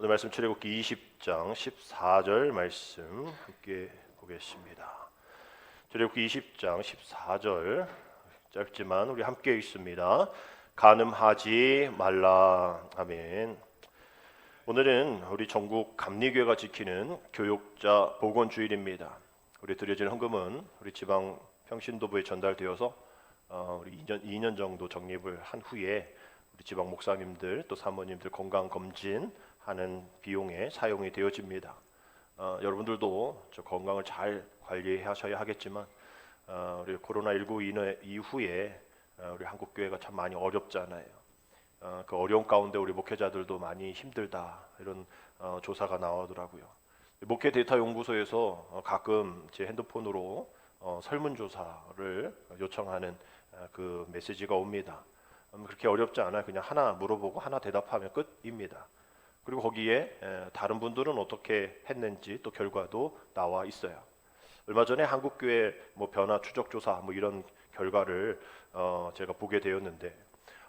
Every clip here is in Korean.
오늘 말씀 출애굽기 20장 14절 말씀 함께 보겠습니다. 출애굽기 20장 14절 짧지만 우리 함께 읽습니다. 간음하지 말라. 아멘. 오늘은 우리 전국 감리교회가 지키는 교육자 복원주일입니다. 우리 드려진 헌금은 우리 지방 평신도부에 전달되어서 우리 2년 정도 적립을 한 후에 우리 지방 목사님들 또 사모님들 건강 검진 하는 비용에 사용이 되어집니다. 여러분들도 저 건강을 잘 관리하셔야 하겠지만 우리 코로나19 이후에 우리 한국 교회가 참 많이 어렵잖아요. 그 어려운 가운데 우리 목회자들도 많이 힘들다 이런 조사가 나오더라고요. 목회 데이터 연구소에서 가끔 제 핸드폰으로 설문조사를 요청하는 그 메시지가 옵니다. 그렇게 어렵지 않아요. 그냥 하나 물어보고 하나 대답하면 끝입니다. 그리고 거기에 다른 분들은 어떻게 했는지 또 결과도 나와 있어요. 얼마 전에 한국교회 변화 추적조사 이런 결과를 제가 보게 되었는데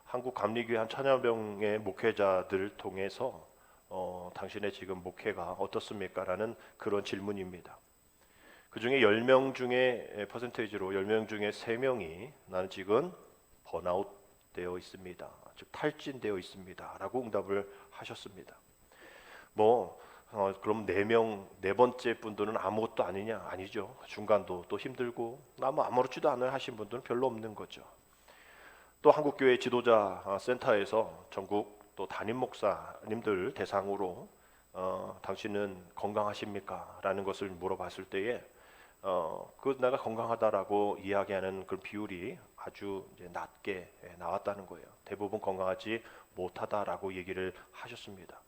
한국 감리교회 한 1000여 명의 목회자들 통해서 당신의 지금 목회가 어떻습니까? 라는 그런 질문입니다. 그 중에 10명 중에 퍼센테이지로 10명 중에 3명이 나는 지금 번아웃 되어 있습니다. 즉 탈진되어 있습니다. 라고 응답을 하셨습니다. 그럼 4명, 네 번째 분들은 아무것도 아니냐? 아니죠. 중간도 또 힘들고 아무렇지도 않아요 하신 분들은 별로 없는 거죠. 또 한국교회 지도자 센터에서 전국 또 담임 목사님들 대상으로 당신은 건강하십니까? 라는 것을 물어봤을 때에 내가 건강하다라고 이야기하는 그 비율이 아주 이제 낮게 나왔다는 거예요. 대부분 건강하지 못하다라고 얘기를 하셨습니다.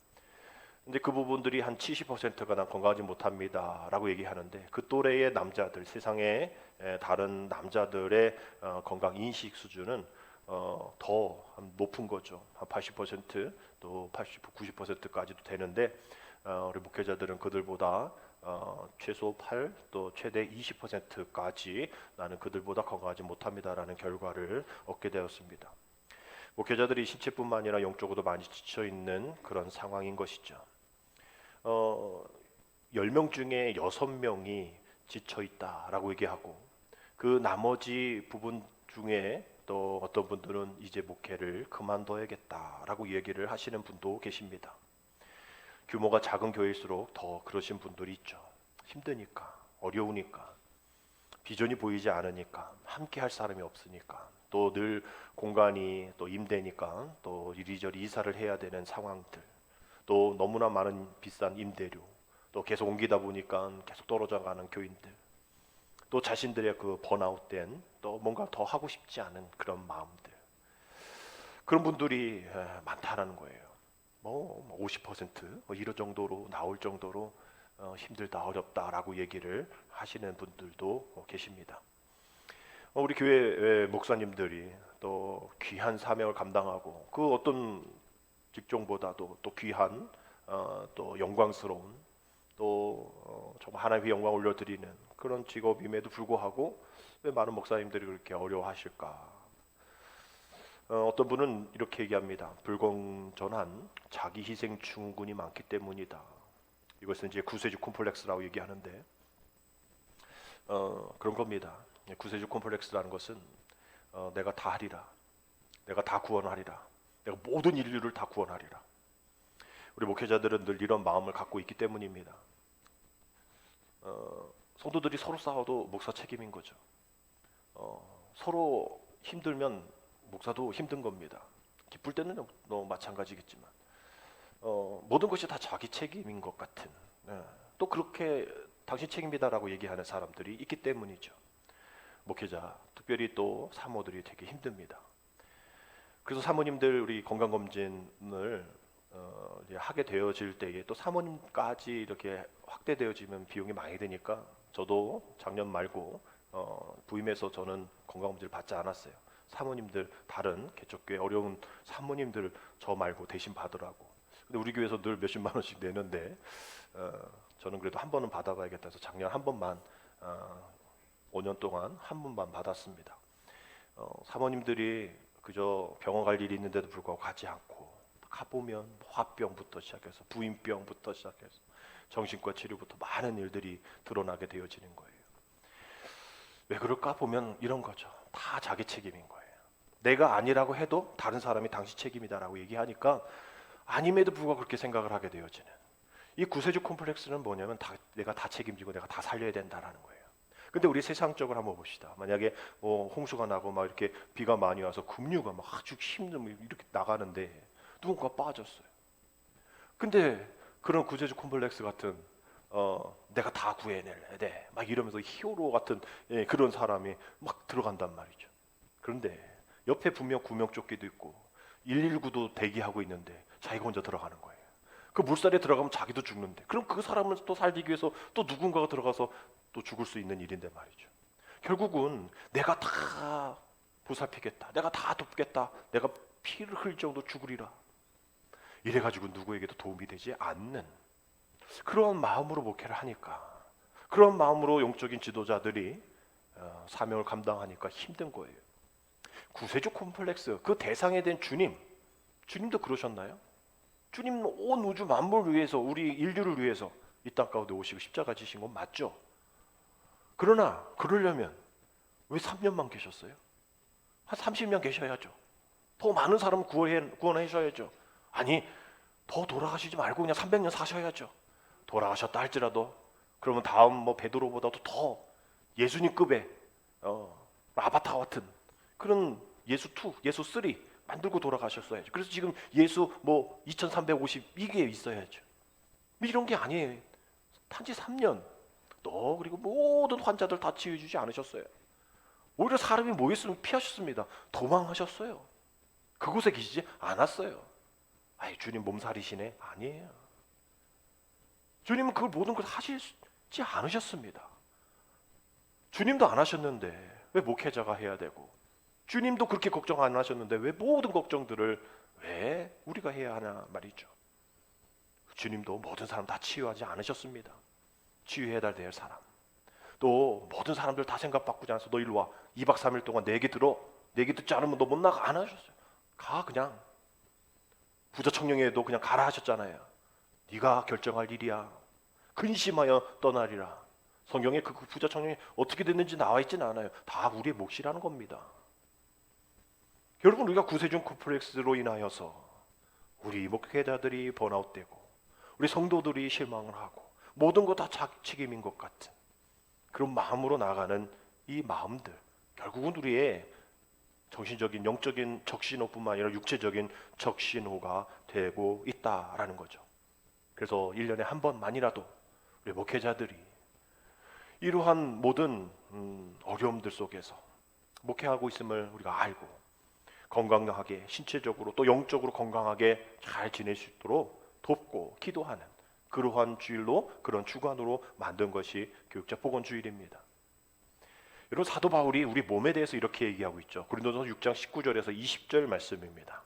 근데 그 부분들이 한 70%가 난 건강하지 못합니다라고 얘기하는데 그 또래의 남자들, 세상의 다른 남자들의 건강 인식 수준은 더 높은 거죠. 한 80% 또 80, 90%까지도 되는데 우리 목회자들은 그들보다 최소 8, 또 최대 20%까지 나는 그들보다 건강하지 못합니다라는 결과를 얻게 되었습니다. 목회자들이 신체뿐만 아니라 영적으로도 많이 지쳐 있는 그런 상황인 것이죠. 10명 중에 6명이 지쳐 있다라고 얘기하고 그 나머지 부분 중에 또 어떤 분들은 이제 목회를 그만둬야겠다라고 얘기를 하시는 분도 계십니다. 규모가 작은 교회일수록 더 그러신 분들이 있죠. 힘드니까, 어려우니까, 비전이 보이지 않으니까, 함께 할 사람이 없으니까, 또 늘 공간이 또 임대니까 또 이리저리 이사를 해야 되는 상황들, 또 너무나 많은 비싼 임대료, 또 계속 옮기다 보니까 계속 떨어져 가는 교인들, 또 자신들의 그 번아웃된 또 뭔가 더 하고 싶지 않은 그런 마음들, 그런 분들이 많다라는 거예요. 50% 이런 정도로 나올 정도로 힘들다 어렵다라고 얘기를 하시는 분들도 계십니다. 우리 교회 목사님들이 또 귀한 사명을 감당하고 그 어떤 직종보다도 또 귀한 또 영광스러운 또 정말 하나님의 영광 올려드리는 그런 직업임에도 불구하고 왜 많은 목사님들이 그렇게 어려워하실까? 어떤 분은 이렇게 얘기합니다. 불공정한 자기 희생 충군이 많기 때문이다. 이것은 이제 구세주 콤플렉스라고 얘기하는데 그런 겁니다. 구세주 콤플렉스라는 것은 내가 다 하리라, 내가 다 구원하리라, 내가 모든 인류를 다 구원하리라. 우리 목회자들은 늘 이런 마음을 갖고 있기 때문입니다. 성도들이 서로 싸워도 목사 책임인 거죠. 서로 힘들면 목사도 힘든 겁니다. 기쁠 때는 마찬가지겠지만 모든 것이 다 자기 책임인 것 같은 또 그렇게 당신 책임이다라고 얘기하는 사람들이 있기 때문이죠. 목회자, 특별히 또 사모들이 되게 힘듭니다. 그래서 사모님들 우리 건강검진을 하게 되어질 때에 또 사모님까지 이렇게 확대되어지면 비용이 많이 드니까 저도 작년 말고 부임해서 저는 건강검진을 받지 않았어요. 사모님들 다른 개척교회 어려운 사모님들 저 말고 대신 받으라고. 근데 우리 교회에서 늘 몇십만 원씩 내는데 저는 그래도 한 번은 받아봐야겠다 해서 작년 한 번만 5년 동안 한 번만 받았습니다. 사모님들이 그저 병원 갈 일이 있는데도 불구하고 가지 않고 가보면 화병부터 시작해서 부인병부터 시작해서 정신과 치료부터 많은 일들이 드러나게 되어지는 거예요. 왜 그럴까 보면 이런 거죠. 다 자기 책임인 거예요. 내가 아니라고 해도 다른 사람이 당신 책임이다라고 얘기하니까 아님에도 불구하고 그렇게 생각을 하게 되어지는, 이 구세주 콤플렉스는 뭐냐면 내가 다 책임지고 내가 다 살려야 된다라는 거예요. 근데 우리 세상적으로 한번 봅시다. 만약에 홍수가 나고 막 이렇게 비가 많이 와서 급류가 막 아주 힘들면 이렇게 나가는데 누군가 빠졌어요. 근데 그런 구세주 콤플렉스 같은 내가 다 구해낼 돼 막 이러면서 히어로 같은 그런 사람이 막 들어간단 말이죠. 그런데 옆에 분명 구명조끼도 있고 119도 대기하고 있는데 자기가 혼자 들어가는 거예요. 그 물살에 들어가면 자기도 죽는데, 그럼 그 사람은 또 살기 위해서 또 누군가가 들어가서 또 죽을 수 있는 일인데 말이죠. 결국은 내가 다 보살피겠다, 내가 다 돕겠다, 내가 피를 흘릴 정도 죽으리라, 이래가지고 누구에게도 도움이 되지 않는 그런 마음으로 목회를 하니까, 그런 마음으로 영적인 지도자들이 사명을 감당하니까 힘든 거예요. 구세주 콤플렉스, 그 대상에 된 주님도 그러셨나요? 주님 온 우주 만물을 위해서, 우리 인류를 위해서 이 땅 가운데 오시고 십자가 지신 건 맞죠. 그러나 그러려면 왜 3년만 계셨어요? 한 30년 계셔야죠. 더 많은 사람을 구원하셔야죠. 아니, 더 돌아가시지 말고 그냥 300년 사셔야죠. 돌아가셨다 할지라도 그러면 다음 베드로보다도 더 예수님급의 아바타 같은 그런 예수 2, 예수 3 만들고 돌아가셨어야죠. 그래서 지금 예수 2350 이게 있어야죠. 이런 게 아니에요. 단지 3년 그리고 모든 환자들 다 치유해주지 않으셨어요. 오히려 사람이 모였으면 피하셨습니다. 도망하셨어요. 그곳에 계시지 않았어요. 아이, 주님 몸살이시네? 아니에요. 주님은 그 모든 걸 하시지 않으셨습니다. 주님도 안 하셨는데 왜 목회자가 해야 되고, 주님도 그렇게 걱정 안 하셨는데 왜 모든 걱정들을 왜 우리가 해야 하나 말이죠. 주님도 모든 사람 다 치유하지 않으셨습니다. 치유해야 될 사람, 또 모든 사람들 다 생각 바꾸지 않아서 너 일로 와, 2박 3일 동안 내 얘기 들어, 내 얘기 듣지 않으면 너 못 나가, 안 하셨어요. 가, 그냥 부자 청년에도 그냥 가라 하셨잖아요. 네가 결정할 일이야. 근심하여 떠나리라. 성경에 그 부자 청년이 어떻게 됐는지 나와 있지는 않아요. 다 우리의 몫이라는 겁니다. 여러분, 우리가 구세주 콤플렉스로 인하여서 우리 목회자들이 번아웃되고 우리 성도들이 실망을 하고 모든 것 다 자기 책임인 것 같은 그런 마음으로 나가는 이 마음들, 결국은 우리의 정신적인 영적인 적신호뿐만 아니라 육체적인 적신호가 되고 있다라는 거죠. 그래서 1년에 한 번만이라도 우리 목회자들이 이러한 모든 어려움들 속에서 목회하고 있음을 우리가 알고 건강하게, 신체적으로 또 영적으로 건강하게 잘 지낼 수 있도록 돕고 기도하는 그러한 주일로, 그런 주관으로 만든 것이 교육자 복원주일입니다. 여러분, 사도 바울이 우리 몸에 대해서 이렇게 얘기하고 있죠. 고린도전서 6장 19절에서 20절 말씀입니다.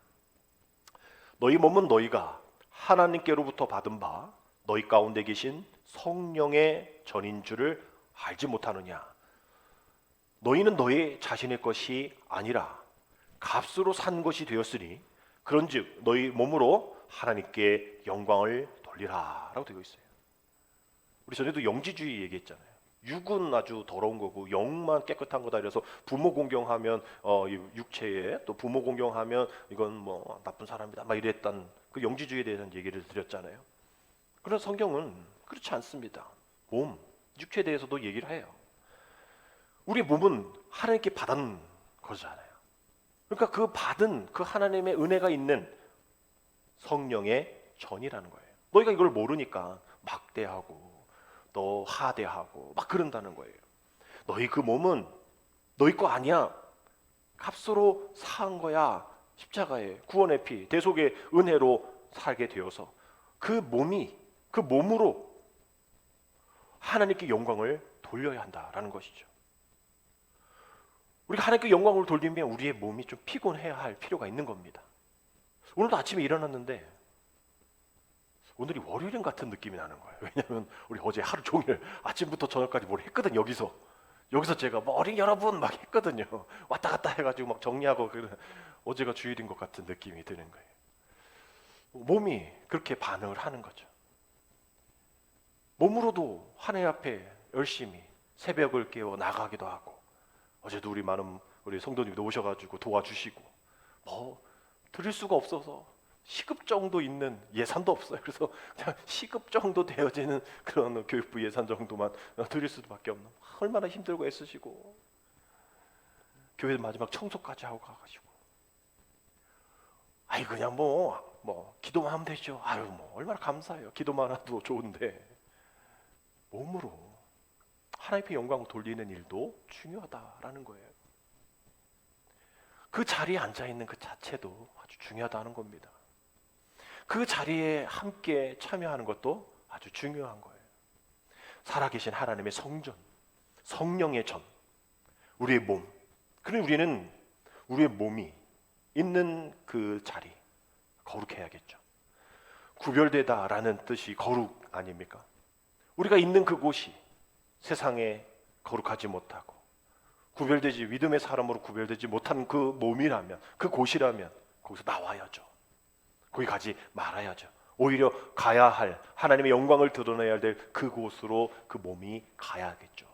너희 몸은 너희가 하나님께로부터 받은 바 너희 가운데 계신 성령의 전인 줄을 알지 못하느냐. 너희는 너희 자신의 것이 아니라 값으로 산 것이 되었으니 그런즉 너희 몸으로 하나님께 영광을 돌리라 라고 되어 있어요. 우리 전에도 영지주의 얘기했잖아요. 육은 아주 더러운 거고 영만 깨끗한 거다. 그래서 부모 공경하면 육체에, 또 부모 공경하면 이건 나쁜 사람이다 막 이랬던 그 영지주의에 대한 얘기를 드렸잖아요. 그러나 성경은 그렇지 않습니다. 몸, 육체에 대해서도 얘기를 해요. 우리 몸은 하나님께 받은 거잖아요. 그러니까 그 받은 그 하나님의 은혜가 있는 성령의 전이라는 거예요. 너희가 이걸 모르니까 막대하고 또 하대하고 막 그런다는 거예요. 너희 그 몸은 너희 거 아니야. 값으로 산 거야. 십자가의 구원의 피, 대속의 은혜로 살게 되어서 그 몸으로 하나님께 영광을 돌려야 한다라는 것이죠. 우리가 하나님께 영광을 돌리면 우리의 몸이 좀 피곤해야 할 필요가 있는 겁니다. 오늘도 아침에 일어났는데 오늘이 월요일 같은 느낌이 나는 거예요. 왜냐하면 우리 어제 하루 종일 아침부터 저녁까지 뭘 했거든. 여기서 제가 머리 여러분 막 했거든요. 왔다 갔다 해가지고 막 정리하고 어제가 주일인 것 같은 느낌이 드는 거예요. 몸이 그렇게 반응을 하는 거죠. 몸으로도 하나님 앞에 열심히 새벽을 깨워 나가기도 하고, 어제도 우리 많은 우리 성도님도 오셔가지고 도와주시고, 뭐 드릴 수가 없어서 시급 정도 있는 예산도 없어요. 그래서 그냥 시급 정도 되어지는 그런 교육부 예산 정도만 드릴 수밖에 없는, 얼마나 힘들고 애쓰시고, 교회 마지막 청소까지 하고 가가지고, 아이 그냥 뭐 기도만 하면 되죠. 아유 뭐 얼마나 감사해요. 기도만 해도 좋은데, 몸으로 하나님의 영광을 돌리는 일도 중요하다라는 거예요. 그 자리에 앉아 있는 그 자체도 아주 중요하다는 겁니다. 그 자리에 함께 참여하는 것도 아주 중요한 거예요. 살아계신 하나님의 성전, 성령의 전, 우리의 몸. 그럼 우리는 우리의 몸이 있는 그 자리 거룩해야겠죠. 구별되다라는 뜻이 거룩 아닙니까? 우리가 있는 그곳이 세상에 거룩하지 못하고 구별되지, 믿음의 사람으로 구별되지 못한 그 몸이라면, 그 곳이라면 거기서 나와야죠. 거기 가지 말아야죠. 오히려 가야 할, 하나님의 영광을 드러내야 될 그곳으로 그 몸이 가야겠죠.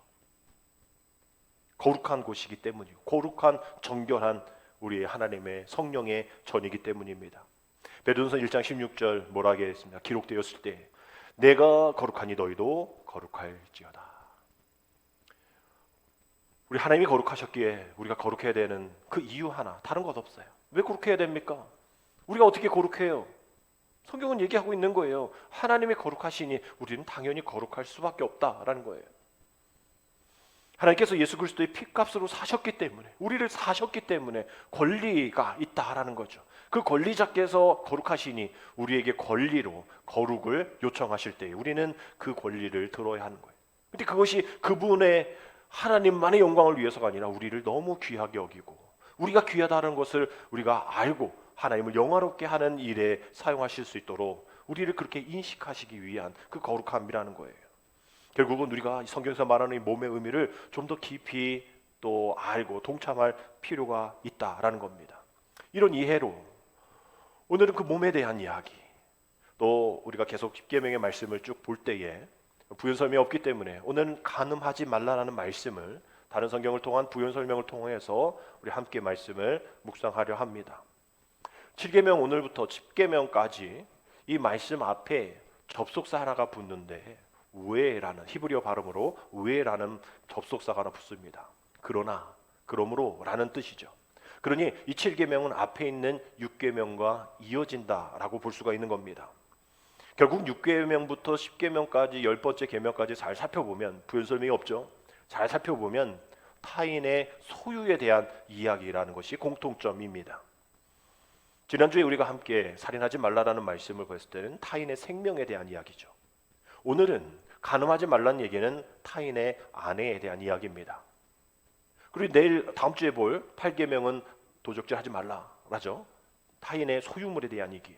거룩한 곳이기 때문이고, 거룩한 정결한 우리 하나님의 성령의 전이기 때문입니다. 베드로전서 1장 16절 뭐라 하겠습니까? 기록되었을 때 내가 거룩하니 너희도 거룩할지어다. 우리 하나님이 거룩하셨기에 우리가 거룩해야 되는 그 이유 하나, 다른 것 없어요. 왜 거룩해야 됩니까? 우리가 어떻게 거룩해요? 성경은 얘기하고 있는 거예요. 하나님이 거룩하시니 우리는 당연히 거룩할 수밖에 없다라는 거예요. 하나님께서 예수 그리스도의 피값으로 사셨기 때문에, 우리를 사셨기 때문에 권리가 있다라는 거죠. 그 권리자께서 거룩하시니 우리에게 권리로 거룩을 요청하실 때 우리는 그 권리를 들어야 하는 거예요. 근데 그것이 그분의 하나님만의 영광을 위해서가 아니라 우리를 너무 귀하게 여기고, 우리가 귀하다는 것을 우리가 알고 하나님을 영화롭게 하는 일에 사용하실 수 있도록 우리를 그렇게 인식하시기 위한 그 거룩함이라는 거예요. 결국은 우리가 성경에서 말하는 이 몸의 의미를 좀 더 깊이 또 알고 동참할 필요가 있다라는 겁니다. 이런 이해로 오늘은 그 몸에 대한 이야기, 또 우리가 계속 십계명의 말씀을 쭉 볼 때에 부연 설명이 없기 때문에 오늘은 간음하지 말라라는 말씀을 다른 성경을 통한 부연 설명을 통해서 우리 함께 말씀을 묵상하려 합니다. 7계명 오늘부터 10계명까지 이 말씀 앞에 접속사 하나가 붙는데 우에라는 히브리어 발음으로 우에라는 접속사가 하나 붙습니다. 그러나, 그러므로 라는 뜻이죠. 그러니 이 7계명은 앞에 있는 6계명과 이어진다라고 볼 수가 있는 겁니다. 결국 6계명부터 10계명까지 10번째 계명까지 잘 살펴보면, 부연 설명이 없죠. 잘 살펴보면 타인의 소유에 대한 이야기라는 것이 공통점입니다. 지난주에 우리가 함께 살인하지 말라라는 말씀을 봤을 때는 타인의 생명에 대한 이야기죠. 오늘은 간음하지 말라는 얘기는 타인의 아내에 대한 이야기입니다. 그리고 내일 다음 주에 볼 8계명은 도적질하지 말라라죠. 타인의 소유물에 대한 얘기.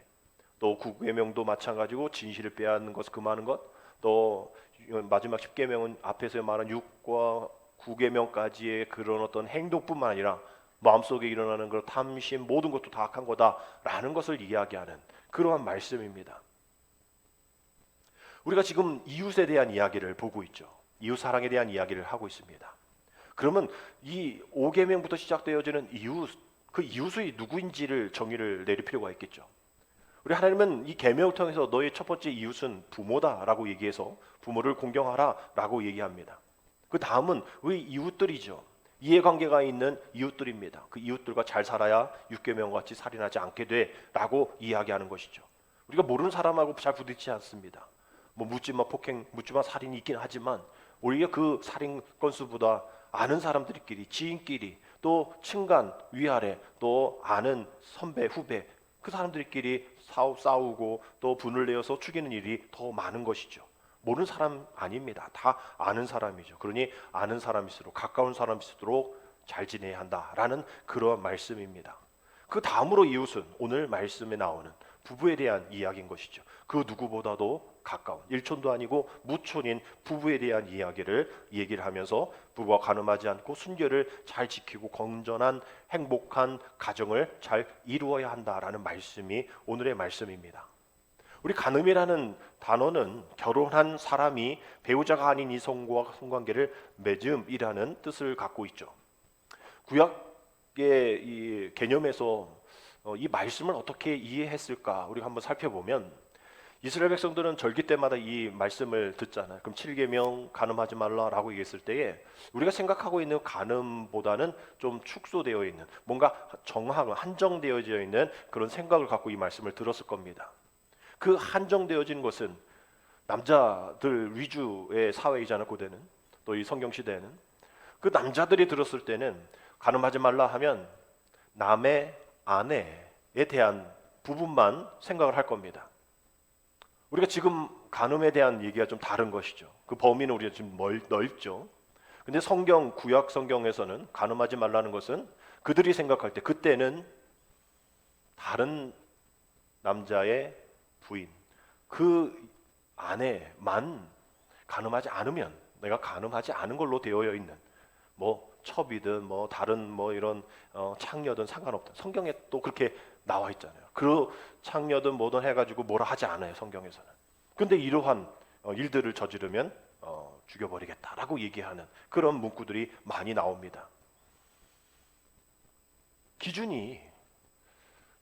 또 9계명도 마찬가지고 진실을 빼앗는 것, 금하는 것. 또 마지막 10계명은 앞에서 말한 6과 9계명까지의 그런 어떤 행동뿐만 아니라 마음속에 일어나는 그 탐심, 모든 것도 다 악한 거다라는 것을 이야기하는 그러한 말씀입니다. 우리가 지금 이웃에 대한 이야기를 보고 있죠. 이웃 사랑에 대한 이야기를 하고 있습니다. 그러면 이 5계명부터 시작되어지는 이웃, 그 이웃이 누구인지를 정의를 내릴 필요가 있겠죠. 우리 하나님은 이 계명을 통해서 너의 첫 번째 이웃은 부모다라고 얘기해서 부모를 공경하라라고 얘기합니다. 그 다음은 우리 이웃들이죠. 이해관계가 있는 이웃들입니다. 그 이웃들과 잘 살아야 6계명 같이 살인하지 않게 돼라고 이야기하는 것이죠. 우리가 모르는 사람하고 잘 부딪히지 않습니다. 뭐 묻지마 폭행, 묻지마 살인이 있긴 하지만 오히려 그 살인 건수보다 아는 사람들끼리, 지인끼리, 또 친간, 위아래, 또 아는 선배, 후배, 그 사람들끼리 싸우고 또 분을 내어서 죽이는 일이 더 많은 것이죠. 모르는 사람 아닙니다. 다 아는 사람이죠. 그러니 아는 사람일수록, 가까운 사람일수록 잘 지내야 한다라는 그러한 말씀입니다. 그 다음으로 이웃은 오늘 말씀에 나오는 부부에 대한 이야기인 것이죠. 그 누구보다도 가까운 일촌도 아니고 무촌인 부부에 대한 얘기를 하면서 부부가 간음하지 않고 순결을 잘 지키고 건전한 행복한 가정을 잘 이루어야 한다라는 말씀이 오늘의 말씀입니다. 우리 간음이라는 단어는 결혼한 사람이 배우자가 아닌 이성과 성관계를 맺음이라는 뜻을 갖고 있죠. 구약의 이 개념에서 이 말씀을 어떻게 이해했을까 우리가 한번 살펴보면, 이스라엘 백성들은 절기 때마다 이 말씀을 듣잖아요. 그럼 7계명 간음하지 말라라고 얘기했을 때에 우리가 생각하고 있는 간음보다는 좀 축소되어 있는, 뭔가 정하고 한정되어져 있는 그런 생각을 갖고 이 말씀을 들었을 겁니다. 그 한정되어진 것은 남자들 위주의 사회이잖아요. 고대는, 또 이 성경 시대에는 그 남자들이 들었을 때는 간음하지 말라 하면 남의 아내에 대한 부분만 생각을 할 겁니다. 우리가 지금 간음에 대한 얘기가 좀 다른 것이죠. 그 범위는 우리가 지금 넓죠. 근데 성경, 구약 성경에서는 간음하지 말라는 것은 그들이 생각할 때, 그때는 다른 남자의 부인, 그 아내만 간음하지 않으면, 내가 간음하지 않은 걸로 되어 있는, 뭐 첩이든 뭐 다른 뭐 이런 창녀든 상관없다. 성경에 또 그렇게 나와 있잖아요. 그 창녀든 뭐든 해가지고 뭐라 하지 않아요, 성경에서는. 근데 이러한 일들을 저지르면 죽여버리겠다라고 얘기하는 그런 문구들이 많이 나옵니다. 기준이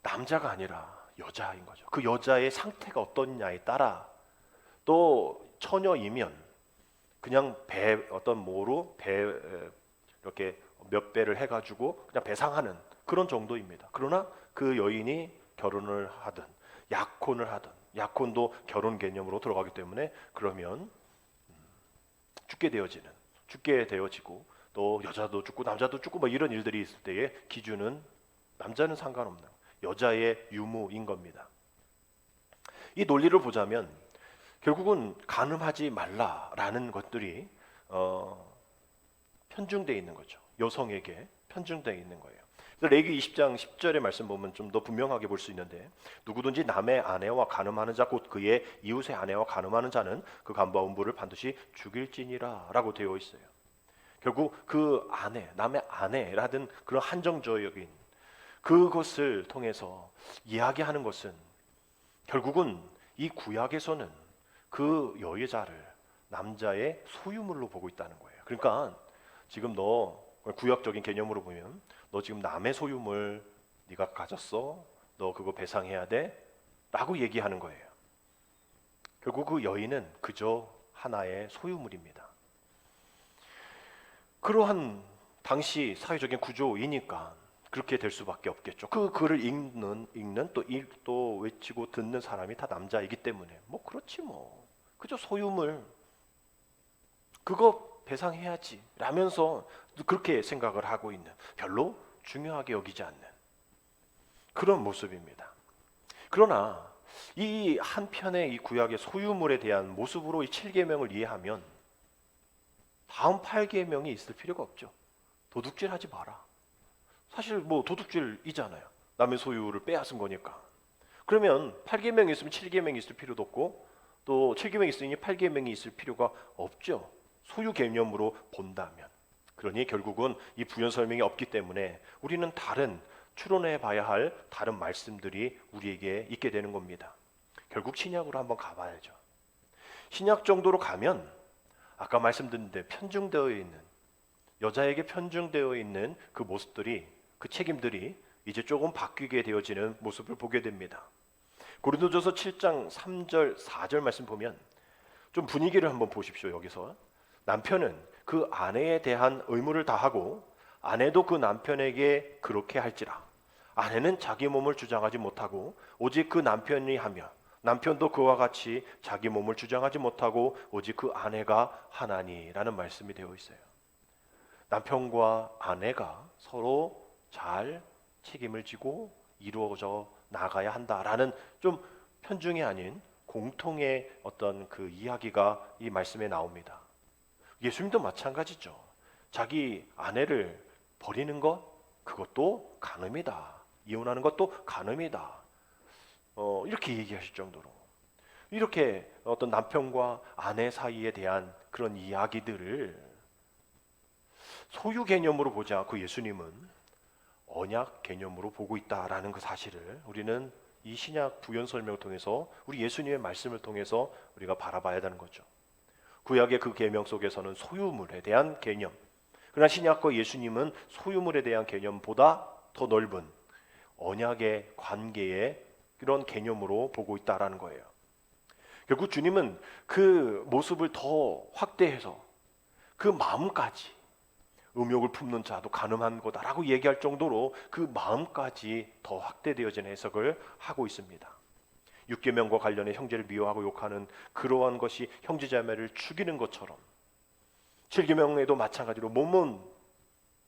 남자가 아니라 여자인 거죠. 그 여자의 상태가 어떠냐에 따라, 또 처녀이면 그냥 어떤 뭐로 이렇게 몇 배를 해가지고 그냥 배상하는 그런 정도입니다. 그러나 그 여인이 결혼을 하든 약혼을 하든, 약혼도 결혼 개념으로 들어가기 때문에 그러면 죽게 되어지고, 또 여자도 죽고 남자도 죽고 뭐 이런 일들이 있을 때의 기준은 남자는 상관없는 여자의 유무인 겁니다. 이 논리를 보자면 결국은 간음하지 말라라는 것들이 편중되어 있는 거죠. 여성에게 편중되어 있는 거예요. 레위기 20장 10절의 말씀 보면 좀 더 분명하게 볼 수 있는데, 누구든지 남의 아내와 간음하는 자, 곧 그의 이웃의 아내와 간음하는 자는 그 간부와 음부를 반드시 죽일지니라 라고 되어 있어요. 결국 그 아내, 남의 아내라든 그런 한정적인 그것을 통해서 이야기하는 것은, 결국은 이 구약에서는 그 여자를 남자의 소유물로 보고 있다는 거예요. 그러니까 지금 너 구약적인 개념으로 보면 너 지금 남의 소유물 네가 가졌어, 너 그거 배상해야 돼 라고 얘기하는 거예요. 결국 그 여인은 그저 하나의 소유물입니다. 그러한 당시 사회적인 구조이니까 그렇게 될 수밖에 없겠죠. 그 글을 읽는 또 외치고 듣는 사람이 다 남자이기 때문에 뭐 그렇지 뭐 그저 소유물, 그거 배상해야지 라면서 그렇게 생각을 하고 있는, 별로 중요하게 여기지 않는 그런 모습입니다. 그러나 이 한편의 이 구약의 소유물에 대한 모습으로 이 7계명을 이해하면 다음 8계명이 있을 필요가 없죠. 도둑질하지 마라. 사실 뭐 도둑질이잖아요. 남의 소유를 빼앗은 거니까. 그러면 8계명이 있으면 7계명이 있을 필요도 없고, 또 7계명이 있으니 8계명이 있을 필요가 없죠. 소유 개념으로 본다면. 그러니 결국은 이 부연 설명이 없기 때문에 우리는 다른 추론해 봐야 할 다른 말씀들이 우리에게 있게 되는 겁니다. 결국 신약으로 한번 가봐야죠. 신약 정도로 가면 아까 말씀드렸는데 편중되어 있는, 여자에게 편중되어 있는 그 모습들이, 그 책임들이 이제 조금 바뀌게 되어지는 모습을 보게 됩니다. 고린도전서 7장 3절 4절 말씀 보면 좀 분위기를 한번 보십시오. 여기서 남편은 그 아내에 대한 의무를 다하고 아내도 그 남편에게 그렇게 할지라. 아내는 자기 몸을 주장하지 못하고 오직 그 남편이 하며, 남편도 그와 같이 자기 몸을 주장하지 못하고 오직 그 아내가 하나니라는 말씀이 되어 있어요. 남편과 아내가 서로 잘 책임을 지고 이루어져 나가야 한다라는 좀 편중이 아닌 공통의 어떤 그 이야기가 이 말씀에 나옵니다. 예수님도 마찬가지죠. 자기 아내를 버리는 것, 그것도 간음이다. 이혼하는 것도 간음이다. 이렇게 얘기하실 정도로 이렇게 어떤 남편과 아내 사이에 대한 그런 이야기들을 소유 개념으로 보지 않고 예수님은 언약 개념으로 보고 있다라는 그 사실을 우리는 이 신약 부연 설명을 통해서 우리 예수님의 말씀을 통해서 우리가 바라봐야 되는 거죠. 구약의 그 계명 속에서는 소유물에 대한 개념, 그러나 신약과 예수님은 소유물에 대한 개념보다 더 넓은 언약의 관계의 그런 개념으로 보고 있다라는 거예요. 결국 주님은 그 모습을 더 확대해서 그 마음까지 음욕을 품는 자도 가늠한 거다라고 얘기할 정도로 그 마음까지 더 확대되어진 해석을 하고 있습니다. 6계명과 관련해 형제를 미워하고 욕하는 그러한 것이 형제자매를 죽이는 것처럼 7계명에도 마찬가지로 몸은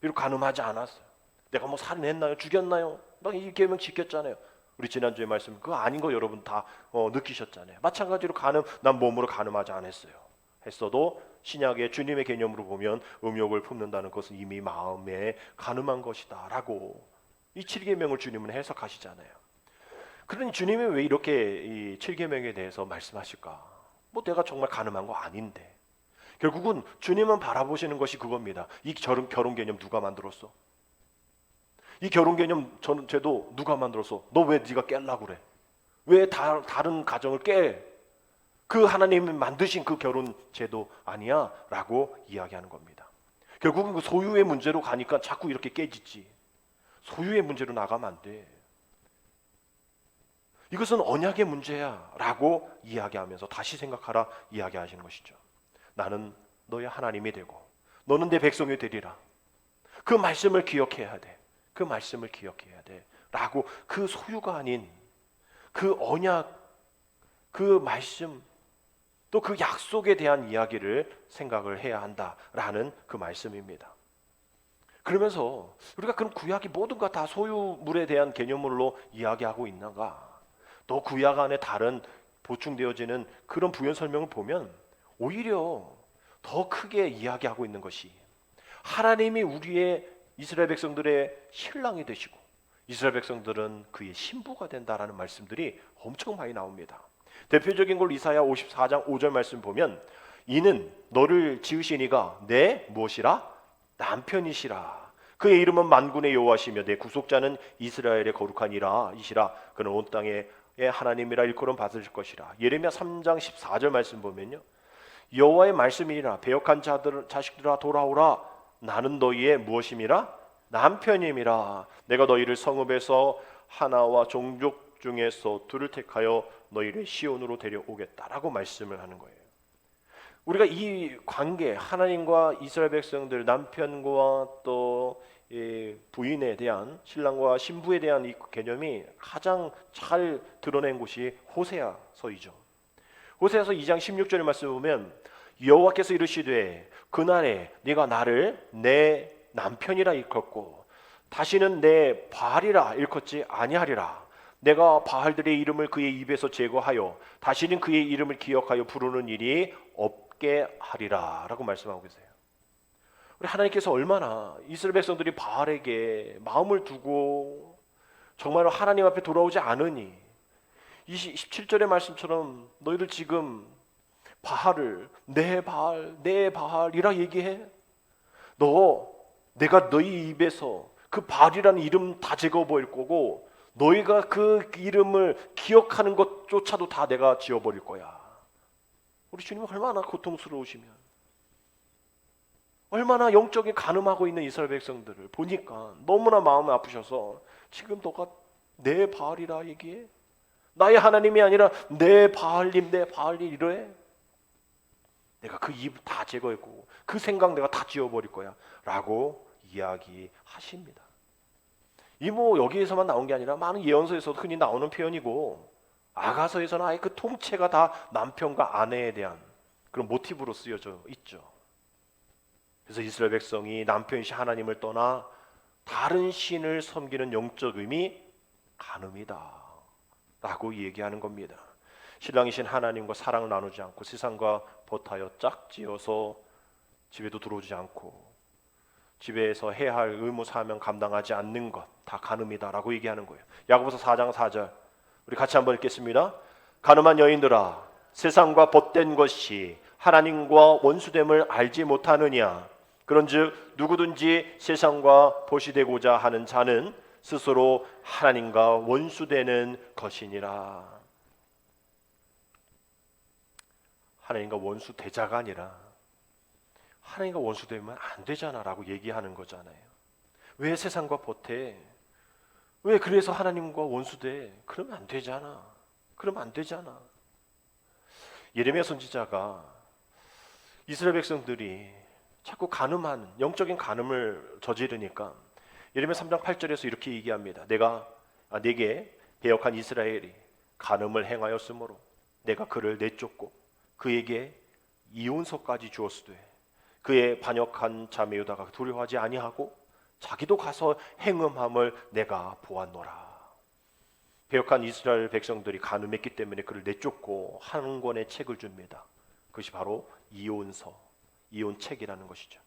비록 가늠하지 않았어요. 내가 뭐 살인했나요? 죽였나요? 막 이 계명 지켰잖아요. 우리 지난주에 말씀 그거 아닌 거 여러분 다 느끼셨잖아요. 마찬가지로 난 몸으로 가늠하지 않았어요. 했어도 신약의 주님의 개념으로 보면 음욕을 품는다는 것은 이미 마음에 가늠한 것이다 라고 이 7계명을 주님은 해석하시잖아요. 그러니 주님이 왜 이렇게 이 7계명에 대해서 말씀하실까? 뭐 내가 정말 가늠한 거 아닌데. 결국은 주님은 바라보시는 것이 그겁니다. 이 결혼 개념 누가 만들었어? 이 결혼 개념 제도 누가 만들었어? 너 왜 네가 깰라고 그래? 왜 다른 가정을 깨? 그 하나님이 만드신 그 결혼 제도 아니야? 라고 이야기하는 겁니다. 결국은 그 소유의 문제로 가니까 자꾸 이렇게 깨지지. 소유의 문제로 나가면 안 돼. 이것은 언약의 문제야 라고 이야기하면서 다시 생각하라 이야기하시는 것이죠. 나는 너의 하나님이 되고 너는 내 백성이 되리라. 그 말씀을 기억해야 돼. 그 말씀을 기억해야 돼 라고 그 소유가 아닌 그 언약, 그 말씀 또 그 약속에 대한 이야기를 생각을 해야 한다라는 그 말씀입니다. 그러면서 우리가 그럼 구약이 모든 것 다 소유물에 대한 개념으로 이야기하고 있는가? 또 구약 안에 다른 보충되어지는 그런 부연 설명을 보면 오히려 더 크게 이야기하고 있는 것이 하나님이 우리의 이스라엘 백성들의 신랑이 되시고 이스라엘 백성들은 그의 신부가 된다라는 말씀들이 엄청 많이 나옵니다. 대표적인 걸 이사야 54장 5절 말씀 보면 이는 너를 지으신 이가 내 무엇이라? 남편이시라. 그의 이름은 만군의 여호와시며 내 구속자는 이스라엘의 거룩한 이시라. 그는 온 땅의 하나님이라 일컬음 받으실 것이라. 예레미야 3장 14절 말씀 보면요 여호와의 말씀이니라 배역한 자식들아 돌아오라. 나는 너희의 무엇임이라? 남편임이라. 내가 너희를 성읍에서 하나와 종족 중에서 둘을 택하여 너희를 시온으로 데려오겠다라고 말씀을 하는 거예요. 우리가 이 관계 하나님과 이스라엘 백성들 남편과 또 부인에 대한 신랑과 신부에 대한 이 개념이 가장 잘 드러낸 곳이 호세아서이죠. 호세아서 2장 16절의 말씀을 보면 여호와께서 이르시되 그날에 네가 나를 내 남편이라 일컫고 다시는 내 바알이라 일컫지 아니하리라. 내가 바알들의 이름을 그의 입에서 제거하여 다시는 그의 이름을 기억하여 부르는 일이 없게 하리라 라고 말씀하고 계세요. 우리 하나님께서 얼마나 이스라엘 백성들이 바알에게 마음을 두고 정말 하나님 앞에 돌아오지 않으니 17절의 말씀처럼 너희들 지금 바알을 내 바알이라 얘기해. 내가 너희 입에서 그 바알이라는 이름 다 제거버릴 거고 너희가 그 이름을 기억하는 것조차도 다 내가 지워버릴 거야. 우리 주님은 얼마나 고통스러우시면 얼마나 영적인 가늠하고 있는 이스라엘 백성들을 보니까 너무나 마음이 아프셔서 지금 너가 내 바알이라 얘기해? 나의 하나님이 아니라 내 바알님 이래? 내가 그 입 다 제거했고 그 생각 내가 다 지워버릴 거야 라고 이야기하십니다. 이 뭐 여기에서만 나온 게 아니라 많은 예언서에서도 흔히 나오는 표현이고 아가서에서는 아예 그 통째가 다 남편과 아내에 대한 그런 모티브로 쓰여져 있죠. 그래서 이스라엘 백성이 남편이신 하나님을 떠나 다른 신을 섬기는 영적 의미 간음이다 라고 얘기하는 겁니다. 신랑이신 하나님과 사랑을 나누지 않고 세상과 버타여 짝지어서 집에도 들어오지 않고 집에서 해야 할 의무 사명 감당하지 않는 것 다 간음이다라고 얘기하는 거예요. 야고보서 4장 4절 우리 같이 한번 읽겠습니다. 가늠한 여인들아, 세상과 벗된 것이 하나님과 원수됨을 알지 못하느냐? 그런즉 누구든지 세상과 벗이 되고자 하는 자는 스스로 하나님과 원수되는 것이니라. 하나님과 원수 되자가 아니라 하나님과 원수 되면 안 되잖아 라고 얘기하는 거잖아요. 왜 세상과 벗해? 왜 그래서 하나님과 원수 돼? 그러면 안 되잖아. 그러면 안 되잖아. 예레미야 선지자가 이스라엘 백성들이 자꾸 간음한 영적인 간음을 저지르니까 예레미야 3장 8절에서 이렇게 얘기합니다. 내게 배역한 이스라엘이 간음을 행하였으므로 내가 그를 내쫓고 그에게 이혼서까지 주었으되 그의 반역한 자매 유다가 두려워하지 아니하고 자기도 가서 행음함을 내가 보았노라. 배역한 이스라엘 백성들이 간음했기 때문에 그를 내쫓고 한 권의 책을 줍니다. 그것이 바로 이혼서, 이혼책이라는 것이죠.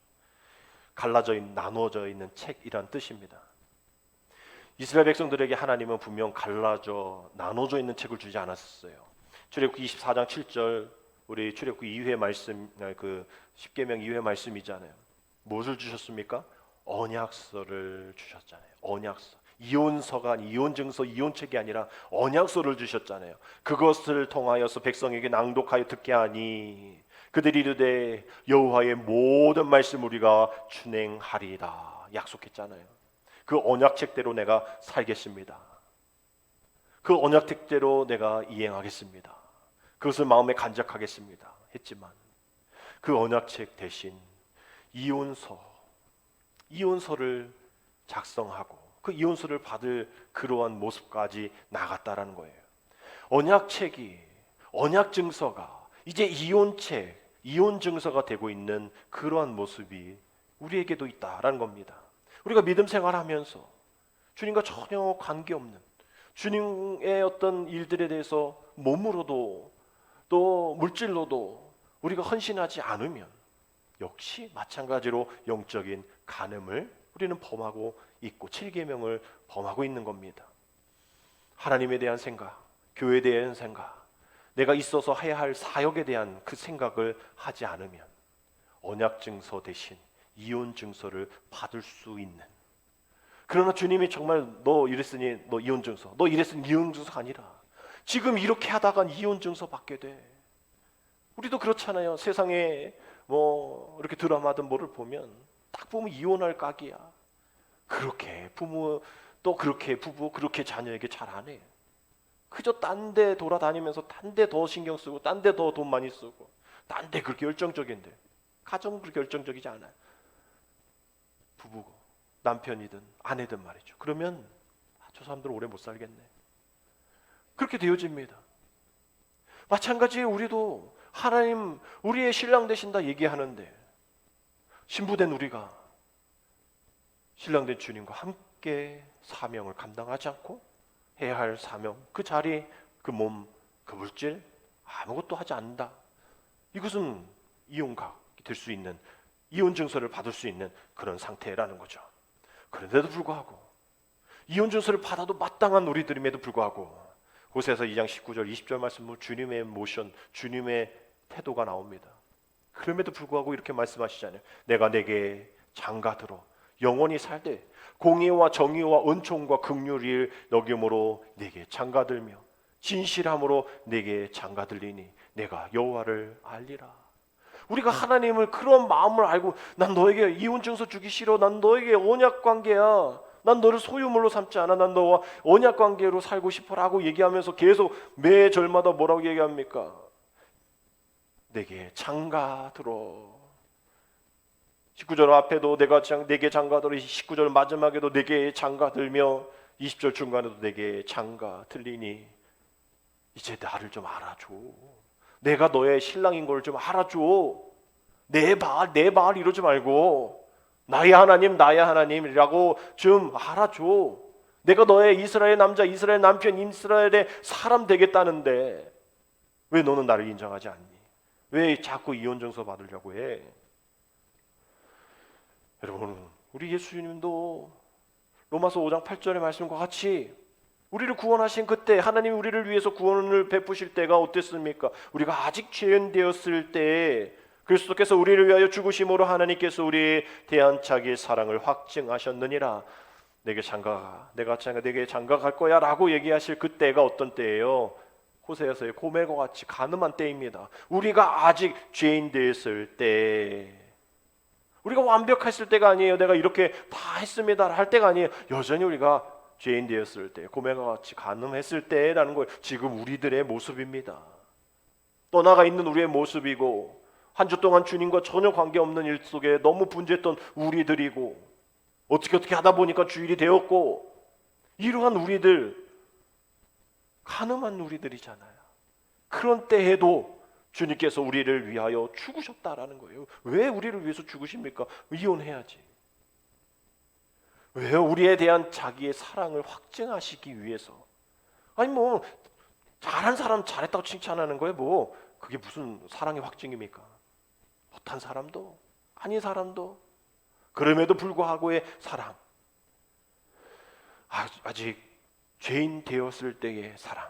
갈라져 있는, 나눠져 있는 책이란 뜻입니다. 이스라엘 백성들에게 하나님은 분명 갈라져 나눠져 있는 책을 주지 않았어요. 출애굽기 24장 7절, 우리 출애굽기 이후의 말씀, 그 십계명 이후의 말씀이잖아요. 무엇을 주셨습니까? 언약서를 주셨잖아요. 언약서. 이혼서가 이혼증서, 이혼책이 아니라 언약서를 주셨잖아요. 그것을 통하여서 백성에게 낭독하여 듣게 하니 그들이 이르되 여호와의 모든 말씀 우리가 준행하리이다 약속했잖아요. 그 언약책대로 내가 살겠습니다. 그 언약책대로 내가 이행하겠습니다. 그것을 마음에 간직하겠습니다 했지만 그 언약책 대신 이혼서를 작성하고 그 이혼서를 받을 그러한 모습까지 나갔다라는 거예요. 언약책이, 언약증서가 이제 이혼증서가 되고 있는 그러한 모습이 우리에게도 있다라는 겁니다. 우리가 믿음 생활하면서 주님과 전혀 관계없는 주님의 어떤 일들에 대해서 몸으로도 또 물질로도 우리가 헌신하지 않으면 역시 마찬가지로 영적인 간음을 우리는 범하고 있고 7계명을 범하고 있는 겁니다. 하나님에 대한 생각, 교회에 대한 생각, 내가 있어서 해야 할 사역에 대한 그 생각을 하지 않으면 언약증서 대신 이혼증서를 받을 수 있는, 그러나 주님이 정말 너 이랬으니 너 이혼증서, 너 이랬으니 이혼증서가 아니라 지금 이렇게 하다간 이혼증서 받게 돼. 우리도 그렇잖아요. 세상에 뭐 이렇게 드라마든 뭐를 보면 딱 보면 이혼할 각이야. 그렇게 부모 또 그렇게 부부 그렇게 자녀에게 잘 안 해. 그저 딴 데 돌아다니면서 딴 데 더 신경 쓰고 딴 데 더 돈 많이 쓰고 딴 데 그렇게 열정적인데 가정은 그렇게 열정적이지 않아요. 부부고 남편이든 아내든 말이죠. 그러면 저 사람들 오래 못 살겠네. 그렇게 되어집니다. 마찬가지로 우리도 하나님 우리의 신랑 되신다 얘기하는데 신부된 우리가 신랑된 주님과 함께 사명을 감당하지 않고 해야 할 사명, 그 자리, 그 몸, 그 물질 아무것도 하지 않는다. 이것은 이혼각이 될 수 있는, 이혼 증서를 받을 수 있는 그런 상태라는 거죠. 그런데도 불구하고 이혼 증서를 받아도 마땅한 우리들임에도 불구하고 호세아서 2장 19절 20절 말씀 주님의 모션, 주님의 태도가 나옵니다. 그럼에도 불구하고 이렇게 말씀하시잖아요. 내가 내게 장가들어 영원히 살되 공의와 정의와 은총과 긍휼을 여김으로 내게 장가들며 진실함으로 내게 장가들리니 내가 여호와를 알리라. 우리가 하나님을 그런 마음을 알고 난 너에게 이혼증서 주기 싫어. 난 너에게 언약관계야. 난 너를 소유물로 삼지 않아. 난 너와 언약관계로 살고 싶어라고 얘기하면서 계속 매 절마다 뭐라고 얘기합니까? 내게 장가들어. 19절 앞에도 내게 장가들어, 19절 마지막에도 내게 장가들며 20절 중간에도 내게 장가들리니 이제 나를 좀 알아줘. 내가 너의 신랑인 걸 좀 알아줘. 내 말 이러지 말고 나의 하나님이라고 좀 알아줘. 내가 너의 이스라엘 남자, 이스라엘 남편, 이스라엘의 사람 되겠다는데 왜 너는 나를 인정하지 않니? 왜 자꾸 이혼증서 받으려고 해? 여러분, 우리 예수님도 로마서 5장 8절의 말씀과 같이 우리를 구원하신 그때 하나님이 우리를 위해서 구원을 베푸실 때가 어땠습니까? 우리가 아직 죄인 되었을 때에 그리스도께서 우리를 위하여 죽으심으로 하나님께서 우리에 대한 자기의 사랑을 확증하셨느니라. 내게 장가가, 내게 장가갈 거야 라고 얘기하실 그때가 어떤 때예요? 호세아서의 고멜과 같이 가늠한 때입니다. 우리가 아직 죄인 되었을 때, 우리가 완벽했을 때가 아니에요. 내가 이렇게 다 했습니다 할 때가 아니에요. 여전히 우리가 죄인 되었을 때, 고멜과 같이 간음했을 때라는 걸 지금 우리들의 모습입니다. 떠나가 있는 우리의 모습이고, 한 주 동안 주님과 전혀 관계없는 일 속에 너무 분주했던 우리들이고, 어떻게 하다 보니까 주일이 되었고, 이러한 우리들, 간음한 우리들이잖아요. 그런 때에도 주님께서 우리를 위하여 죽으셨다라는 거예요. 왜 우리를 위해서 죽으십니까? 이혼해야지. 왜요? 우리에 대한 자기의 사랑을 확증하시기 위해서. 아니 뭐 잘한 사람 잘했다고 칭찬하는 거예요. 뭐 그게 무슨 사랑의 확증입니까? 못한 사람도 아닌 사람도 그럼에도 불구하고의 사랑. 아직 죄인 되었을 때의 사랑.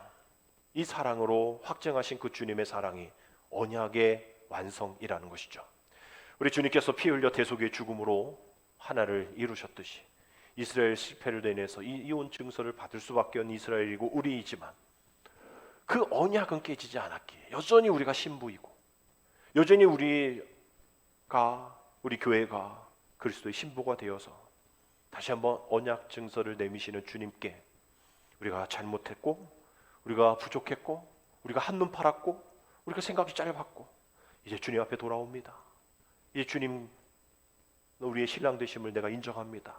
이 사랑으로 확증하신 그 주님의 사랑이 언약의 완성이라는 것이죠. 우리 주님께서 피 흘려 대속의 죽음으로 하나를 이루셨듯이 이스라엘 실패를 인해서 이혼 증서를 받을 수밖에 없는 이스라엘이고 우리이지만 그 언약은 깨지지 않았기에 여전히 우리가 신부이고 여전히 우리 교회가 그리스도의 신부가 되어서 다시 한번 언약 증서를 내미시는 주님께 우리가 잘못했고 우리가 부족했고 우리가 한눈 팔았고 우리가 생각이 짧았고 이제 주님 앞에 돌아옵니다. 이제 주님 우리의 신랑 되심을 내가 인정합니다.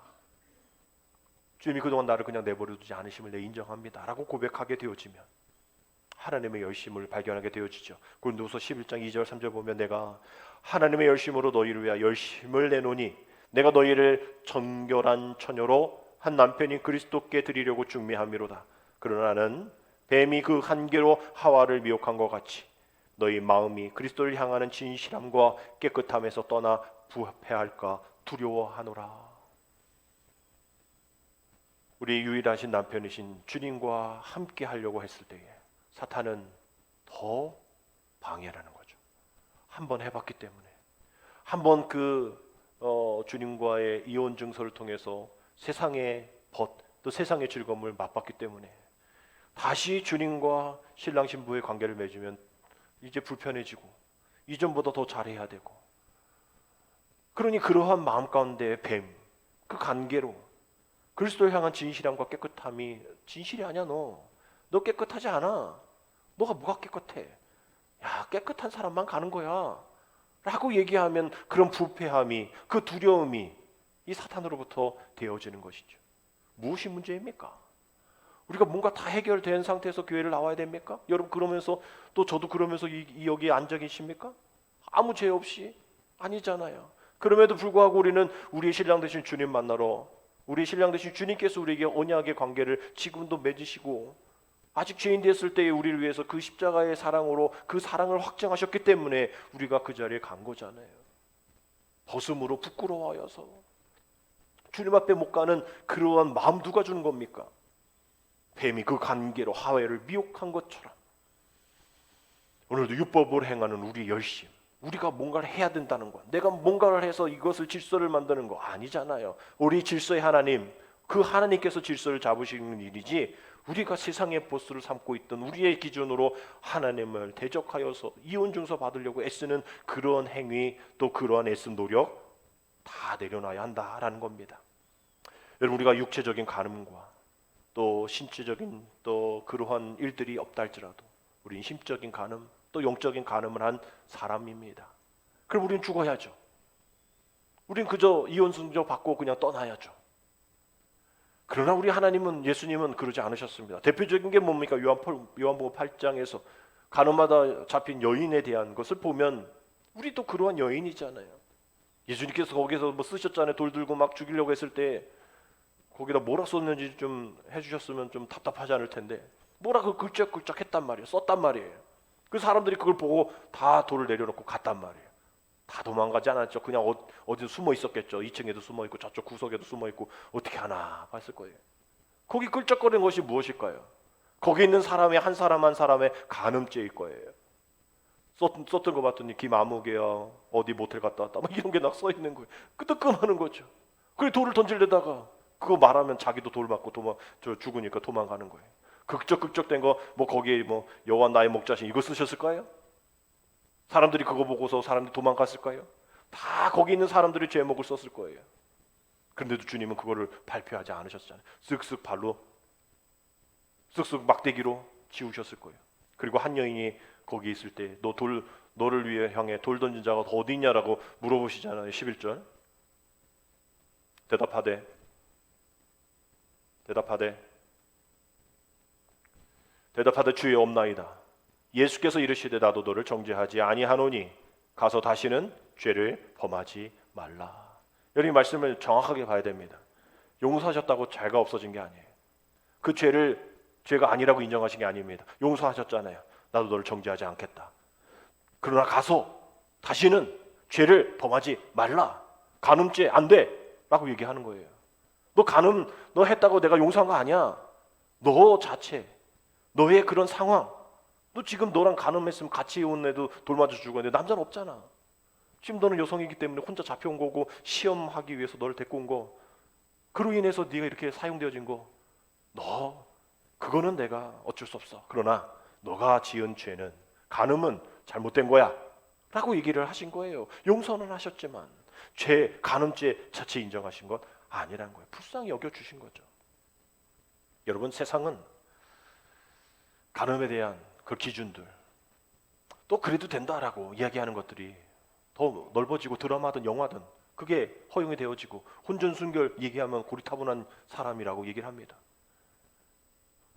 주님이 그동안 나를 그냥 내버려두지 않으심을 내가 인정합니다 라고 고백하게 되어지면 하나님의 열심을 발견하게 되어지죠. 고린도후서 11장 2절 3절 보면 내가 하나님의 열심으로 너희를 위하여 열심을 내노니 내가 너희를 정결한 처녀로 한 남편인 그리스도께 드리려고 중매함이로다. 그러나 나는 뱀이 그 한계로 하와를 미혹한 것 같이 너희 마음이 그리스도를 향하는 진실함과 깨끗함에서 떠나 부패할까 두려워하노라. 우리 유일하신 남편이신 주님과 함께 하려고 했을 때에 사탄은 더 방해라는 거죠. 한번 해봤기 때문에 한번 주님과의 이혼 증서를 통해서 세상의 벗 또 세상의 즐거움을 맛봤기 때문에 다시 주님과 신랑 신부의 관계를 맺으면 이제 불편해지고 이전보다 더 잘해야 되고 그러니 그러한 마음 가운데 뱀 그 관계로 그리스도를 향한 진실함과 깨끗함이 진실이 아니야. 너 깨끗하지 않아. 너가 뭐가 깨끗해? 야, 깨끗한 사람만 가는 거야 라고 얘기하면 그런 부패함이 그 두려움이 이 사탄으로부터 되어지는 것이죠. 무엇이 문제입니까? 우리가 뭔가 다 해결된 상태에서 교회를 나와야 됩니까? 여러분 그러면서 또 저도 그러면서 여기에 앉아 계십니까? 아무 죄 없이? 아니잖아요. 그럼에도 불구하고 우리는 우리의 신랑 되신 주님 만나러 우리의 신랑 되신 주님께서 우리에게 언약의 관계를 지금도 맺으시고 아직 죄인 되었을 때에 우리를 위해서 그 십자가의 사랑으로 그 사랑을 확증하셨기 때문에 우리가 그 자리에 간 거잖아요. 벗음으로 부끄러워하여서 주님 앞에 못 가는 그러한 마음 누가 주는 겁니까? 뱀이 그 관계로 하와를 미혹한 것처럼 오늘도 율법을 행하는 우리 열심, 우리가 뭔가를 해야 된다는 것, 내가 뭔가를 해서 이것을 질서를 만드는 거 아니잖아요. 우리 질서의 하나님, 그 하나님께서 질서를 잡으시는 일이지 우리가 세상의 보스를 삼고 있던 우리의 기준으로 하나님을 대적하여서 이혼 증서 받으려고 애쓰는 그런 행위 또 그러한 애쓴 노력 다 내려놔야 한다라는 겁니다. 여러분 우리가 육체적인 간음과 또 신체적인 또 그러한 일들이 없다 할지라도 우리는 심적인 간음 또 영적인 간음을 한 사람입니다. 그럼 우리는 죽어야죠. 우리는 그저 이혼 증서 받고 그냥 떠나야죠. 그러나 우리 하나님은 예수님은 그러지 않으셨습니다. 대표적인 게 뭡니까? 요한복음 8장에서 간음하다 잡힌 여인에 대한 것을 보면 우리도 그러한 여인이잖아요. 예수님께서 거기서 뭐 쓰셨잖아요. 돌 들고 막 죽이려고 했을 때 거기다 뭐라 썼는지 좀 해주셨으면 좀 답답하지 않을 텐데 뭐라 그 글쩍글쩍 했단 말이에요. 썼단 말이에요. 그 사람들이 그걸 보고 다 돌을 내려놓고 갔단 말이에요. 다 도망가지 않았죠. 그냥 어디서 숨어 있었겠죠. 2층에도 숨어 있고 저쪽 구석에도 숨어 있고 어떻게 하나 봤을 거예요. 거기 끌적거리는 것이 무엇일까요? 거기 있는 사람의 한 사람 한 사람의 간음죄일 거예요. 썼던 거 봤더니 김아무개야 어디 모텔 갔다 왔다 막 이런 게 막 써 있는 거예요. 뜨끔하는 거죠. 그래 돌을 던지려다가 그거 말하면 자기도 돌 맞고 죽으니까 도망가는 거예요. 극적된 거 뭐 거기에 뭐 여호와 나의 목자신 이거 쓰셨을까요? 사람들이 그거 보고서 사람들이 도망갔을까요? 다 거기 있는 사람들이 제목을 썼을 거예요. 그런데도 주님은 그거를 발표하지 않으셨잖아요. 쓱쓱 발로 쓱쓱 막대기로 지우셨을 거예요. 그리고 한 여인이 거기 있을 때 너를 위해 향해 돌 던진 자가 어디 있냐라고 물어보시잖아요. 11절 대답하되 주여 없나이다. 예수께서 이르시되 나도 너를 정죄하지 아니하노니 가서 다시는 죄를 범하지 말라. 여러분 말씀을 정확하게 봐야 됩니다. 용서하셨다고 죄가 없어진 게 아니에요. 그 죄가 아니라고 인정하신 게 아닙니다. 용서하셨잖아요. 나도 너를 정죄하지 않겠다. 그러나 가서 다시는 죄를 범하지 말라. 간음죄 안 돼 라고 얘기하는 거예요. 너 간음 너 했다고 내가 용서한 거 아니야. 너 자체 너의 그런 상황 너 지금 너랑 간음했으면 같이 온 애도 돌 맞아 죽었는데 남자는 없잖아. 지금 너는 여성이기 때문에 혼자 잡혀온 거고 시험하기 위해서 너를 데리고 온 거 그로 인해서 네가 이렇게 사용되어진 거 너 그거는 내가 어쩔 수 없어. 그러나 너가 지은 죄는 간음은 잘못된 거야 라고 얘기를 하신 거예요. 용서는 하셨지만 간음죄 자체 인정하신 것 아니란 거예요. 불쌍히 여겨주신 거죠. 여러분 세상은 간음에 대한 그 기준들 또 그래도 된다라고 이야기하는 것들이 더 넓어지고 드라마든 영화든 그게 허용이 되어지고 혼전순결 얘기하면 고리타분한 사람이라고 얘기를 합니다.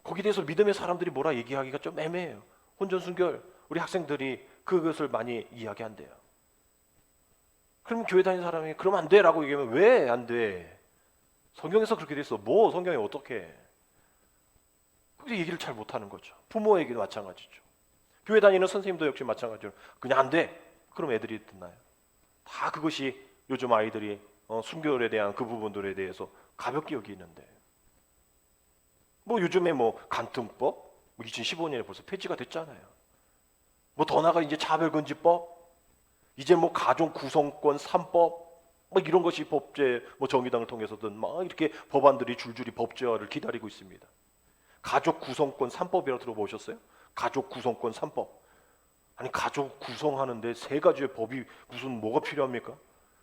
거기에 대해서 믿음의 사람들이 뭐라 얘기하기가 좀 애매해요. 혼전순결 우리 학생들이 그것을 많이 이야기한대요. 그러면 교회 다니는 사람이 그러면 안 돼라고 얘기하면 왜 안 돼? 성경에서 그렇게 돼 있어. 뭐 성경에 어떻게? 그게 얘기를 잘 못하는 거죠. 부모에게도 마찬가지죠. 교회 다니는 선생님도 역시 마찬가지로 그냥 안 돼. 그럼 애들이 듣나요? 다 그것이 요즘 아이들이 순결에 대한 그 부분들에 대해서 가볍게 여기는데 뭐 요즘에 뭐 간통법 2015년에 벌써 폐지가 됐잖아요. 뭐 더 나아가 이제 차별금지법 이제 뭐 가족 구성권 3법 뭐 이런 것이 법제 뭐 정의당을 통해서든 막 이렇게 법안들이 줄줄이 법제화를 기다리고 있습니다. 가족 구성권 3법이라고 들어보셨어요? 가족 구성권 3법. 아니 가족 구성하는데 세 가지의 법이 무슨 뭐가 필요합니까?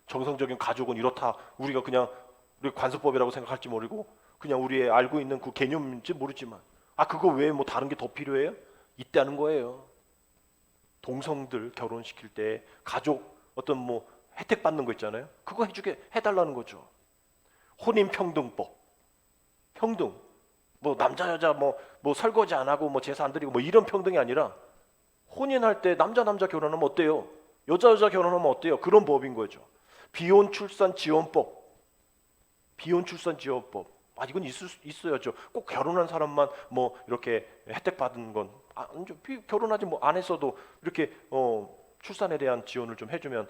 정상적인 가족은 이렇다. 우리가 그냥 우리 관습법이라고 생각할지 모르고 그냥 우리의 알고 있는 그 개념인지 모르지만 그거 외에 뭐 다른 게 더 필요해요? 있다는 거예요. 동성들 결혼시킬 때 가족 어떤 뭐 혜택 받는 거 있잖아요. 그거 해달라는 거죠. 혼인평등법. 평등. 뭐 남자 여자 뭐 설거지 안 하고 뭐 제사 안 드리고 뭐 이런 평등이 아니라 혼인할 때 남자 결혼하면 어때요? 여자 결혼하면 어때요? 그런 법인 거죠. 비혼 출산 지원법. 이건 있어야죠. 꼭 결혼한 사람만 뭐 이렇게 혜택 받은 건 아니죠. 결혼하지 뭐 안 했어도 이렇게 출산에 대한 지원을 좀 해주면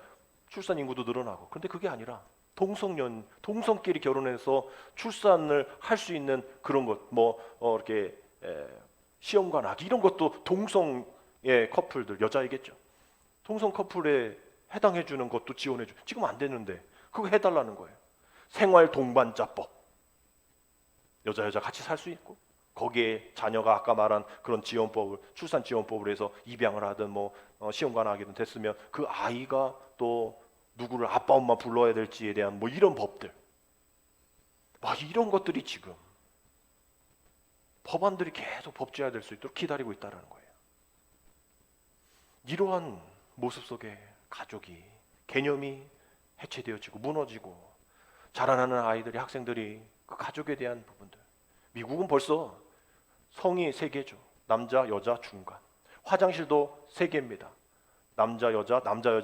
출산 인구도 늘어나고. 그런데 그게 아니라 동성끼리 결혼해서 출산을 할 수 있는 그런 것, 이렇게 시험관 하기 이런 것도 동성의 커플들 여자이겠죠. 동성 커플에 해당해주는 것도 지원해줘. 지금 안 되는데 그거 해달라는 거예요. 생활 동반자법. 여자 같이 살 수 있고 거기에 자녀가 아까 말한 그런 출산 지원법을 해서 입양을 하든 시험관 하기든 됐으면 그 아이가 또 누구를 아빠 엄마 불러야 될지에 대한 이런 법들 이런 것들이 지금 법안들이 계속 법제화될 수 있도록 기다리고 있다는 거예요. 이러한 모습 속에 가족이 개념이 해체되어지고 무너지고 자라나는 아이들이 학생들이 그 가족에 대한 부분들 미국은 벌써 성이 3개죠. 남자 여자 중간 화장실도 3개입니다. 남자 여자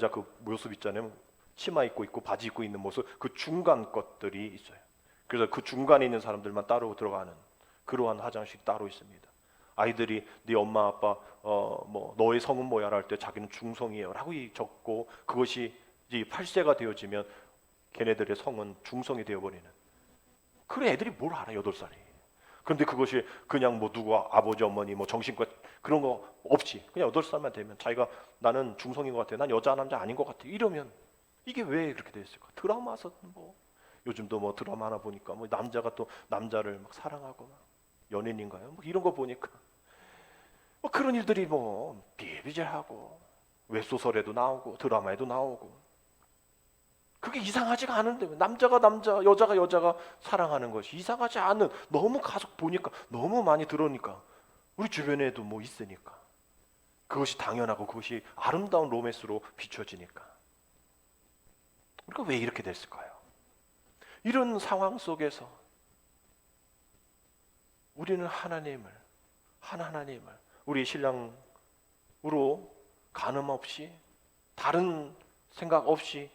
그 모습 있잖아요. 치마 입고 있고 바지 입고 있는 모습 그 중간 것들이 있어요. 그래서 그 중간에 있는 사람들만 따로 들어가는 그러한 화장실이 따로 있습니다. 아이들이 네 엄마 아빠 너의 성은 뭐야 할 때 자기는 중성이에요 라고 적고 그것이 이제 8세가 되어지면 걔네들의 성은 중성이 되어버리는. 그래 애들이 뭘 알아 8살이. 그런데 그것이 그냥 뭐 누구 아버지 어머니 뭐 정신과 그런 거 없이 그냥 8살만 되면 자기가 나는 중성인 것 같아, 난 여자 남자 아닌 것 같아 이러면 이게 왜 그렇게 됐을까? 드라마에서 뭐 요즘도 뭐 드라마 하나 보니까 뭐 남자가 또 남자를 막 사랑하고 막 연인인가요? 뭐 이런 거 보니까 뭐 그런 일들이 뭐 비일비재하고 웹소설에도 나오고 드라마에도 나오고 그게 이상하지가 않은데 남자가 남자, 여자가 여자가 사랑하는 것이 이상하지 않은 너무 가속 보니까 너무 많이 들으니까 우리 주변에도 뭐 있으니까 그것이 당연하고 그것이 아름다운 로맨스로 비춰지니까 우리가 왜 이렇게 됐을까요? 이런 상황 속에서 우리는 하나님을 우리 신랑으로 간음 없이 다른 생각 없이